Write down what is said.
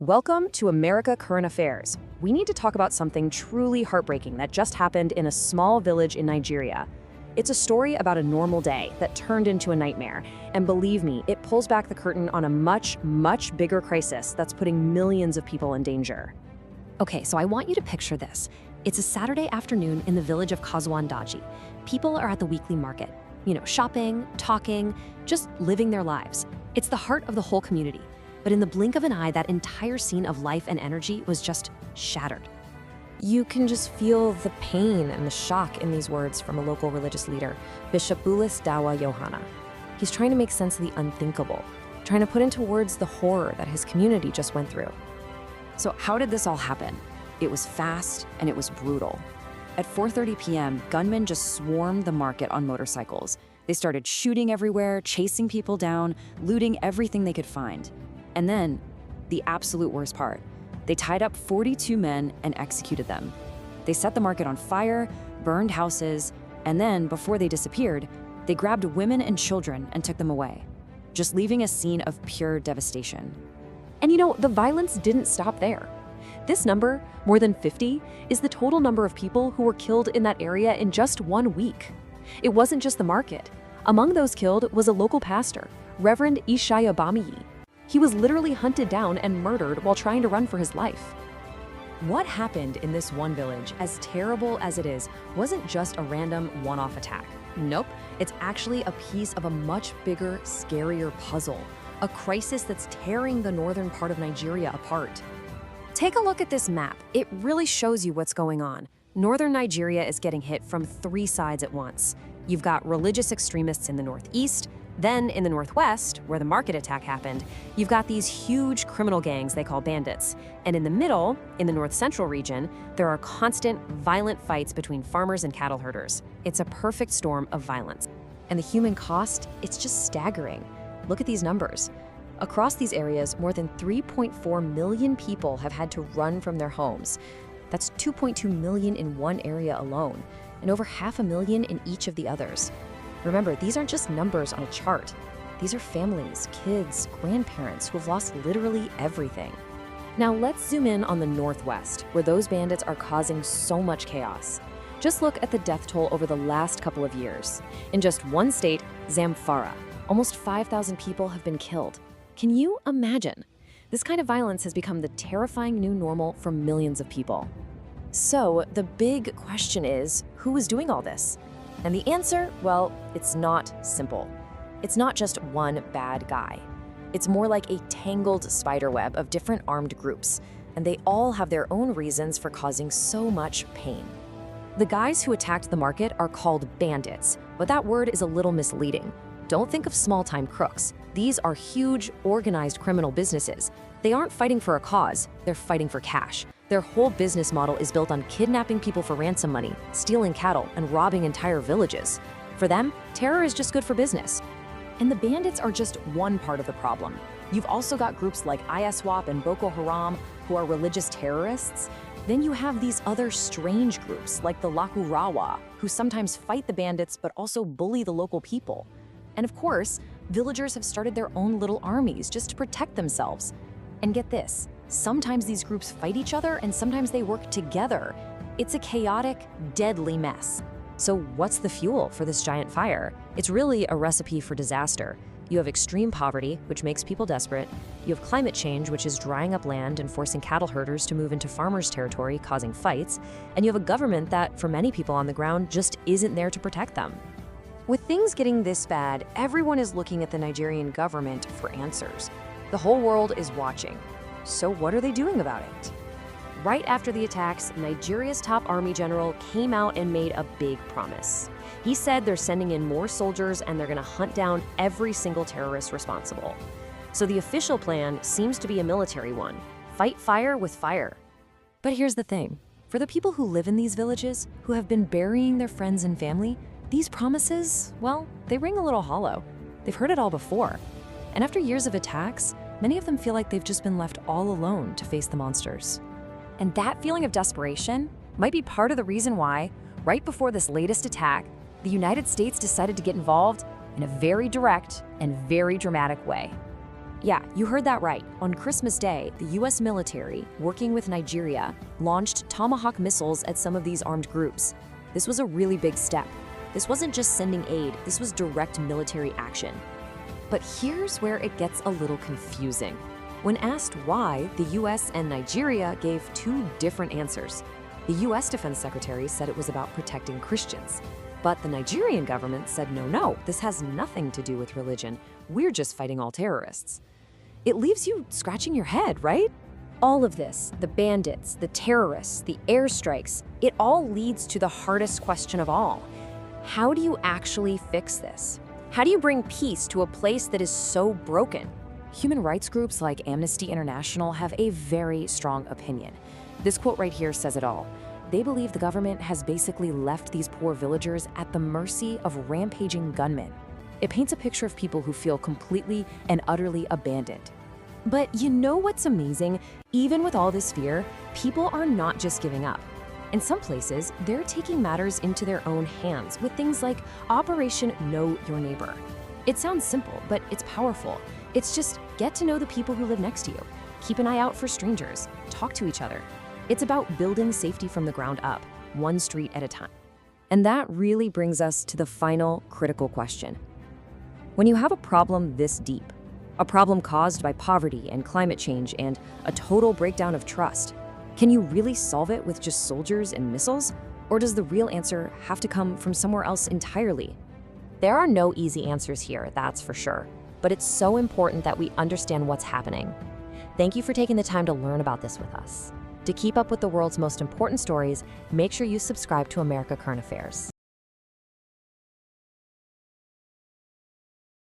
Welcome to America Current Affairs. We need to talk about something truly heartbreaking that just happened in a small village in Nigeria. It's a story about a normal day that turned into a nightmare. And believe me, it pulls back the curtain on a much, much bigger crisis that's putting millions of people in danger. Okay, so I want you to picture this. It's a Saturday afternoon in the village of Kasuwan Daji. People are at the weekly market, shopping, talking, just living their lives. It's the heart of the whole community. But in the blink of an eye, that entire scene of life and energy was just shattered. You can just feel the pain and the shock in these words from a local religious leader, Bishop Bulus Dauwa Yohanna. He's trying to make sense of the unthinkable, trying to put into words the horror that his community just went through. So how did this all happen? It was fast and it was brutal. At 4:30 p.m., gunmen just swarmed the market on motorcycles. They started shooting everywhere, chasing people down, looting everything they could find. And then, the absolute worst part, they tied up 42 men and executed them. They set the market on fire, burned houses, and then, before they disappeared, they grabbed women and children and took them away, just leaving a scene of pure devastation. And the violence didn't stop there. This number, more than 50, is the total number of people who were killed in that area in just 1 week. It wasn't just the market. Among those killed was a local pastor, Reverend Ishaya Bamiyi. He was literally hunted down and murdered while trying to run for his life. What happened in this one village, as terrible as it is, wasn't just a random one-off attack. Nope, it's actually a piece of a much bigger, scarier puzzle, a crisis that's tearing the northern part of Nigeria apart. Take a look at this map. It really shows you what's going on. Northern Nigeria is getting hit from 3 sides at once. You've got religious extremists in the northeast. Then, in the northwest, where the market attack happened, you've got these huge criminal gangs they call bandits. And in the middle, in the north-central region, there are constant, violent fights between farmers and cattle herders. It's a perfect storm of violence. And the human cost, it's just staggering. Look at these numbers. Across these areas, more than 3.4 million people have had to run from their homes. That's 2.2 million in one area alone, and over 500,000 in each of the others. Remember, these aren't just numbers on a chart. These are families, kids, grandparents who have lost literally everything. Now let's zoom in on the northwest, where those bandits are causing so much chaos. Just look at the death toll over the last couple of years. In just one state, Zamfara, almost 5,000 people have been killed. Can you imagine? This kind of violence has become the terrifying new normal for millions of people. So the big question is, who is doing all this? And the answer, well, it's not simple. It's not just one bad guy. It's more like a tangled spiderweb of different armed groups, and they all have their own reasons for causing so much pain. The guys who attacked the market are called bandits, but that word is a little misleading. Don't think of small-time crooks. These are huge, organized criminal businesses. They aren't fighting for a cause, they're fighting for cash. Their whole business model is built on kidnapping people for ransom money, stealing cattle, and robbing entire villages. For them, terror is just good for business. And the bandits are just one part of the problem. You've also got groups like ISWAP and Boko Haram, who are religious terrorists. Then you have these other strange groups like the Lakurawa, who sometimes fight the bandits but also bully the local people. And of course, villagers have started their own little armies just to protect themselves. And get this, sometimes these groups fight each other and sometimes they work together. It's a chaotic, deadly mess. So what's the fuel for this giant fire? It's really a recipe for disaster. You have extreme poverty, which makes people desperate. You have climate change, which is drying up land and forcing cattle herders to move into farmers' territory, causing fights. And you have a government that, for many people on the ground, just isn't there to protect them. With things getting this bad, everyone is looking at the Nigerian government for answers. The whole world is watching. So what are they doing about it? Right after the attacks, Nigeria's top army general came out and made a big promise. He said they're sending in more soldiers and they're going to hunt down every single terrorist responsible. So the official plan seems to be a military one: fight fire with fire. But here's the thing. For the people who live in these villages, who have been burying their friends and family, these promises, well, they ring a little hollow. They've heard it all before. And after years of attacks, many of them feel like they've just been left all alone to face the monsters. And that feeling of desperation might be part of the reason why, right before this latest attack, the United States decided to get involved in a very direct and very dramatic way. Yeah, you heard that right. On Christmas Day, the US military, working with Nigeria, launched Tomahawk missiles at some of these armed groups. This was a really big step. This wasn't just sending aid, this was direct military action. But here's where it gets a little confusing. When asked why, the US and Nigeria gave two different answers. The US Defense Secretary said it was about protecting Christians. But the Nigerian government said, no, this has nothing to do with religion. We're just fighting all terrorists. It leaves you scratching your head, right? All of this, the bandits, the terrorists, the airstrikes, it all leads to the hardest question of all. How do you actually fix this? How do you bring peace to a place that is so broken? Human rights groups like Amnesty International have a very strong opinion. This quote right here says it all. They believe the government has basically left these poor villagers at the mercy of rampaging gunmen. It paints a picture of people who feel completely and utterly abandoned. But you know what's amazing? Even with all this fear, people are not just giving up. In some places, they're taking matters into their own hands with things like Operation Know Your Neighbor. It sounds simple, but it's powerful. It's just get to know the people who live next to you. Keep an eye out for strangers. Talk to each other. It's about building safety from the ground up, one street at a time. And that really brings us to the final critical question. When you have a problem this deep, a problem caused by poverty and climate change and a total breakdown of trust, can you really solve it with just soldiers and missiles? Or does the real answer have to come from somewhere else entirely? There are no easy answers here, that's for sure. But it's so important that we understand what's happening. Thank you for taking the time to learn about this with us. To keep up with the world's most important stories, make sure you subscribe to America Current Affairs.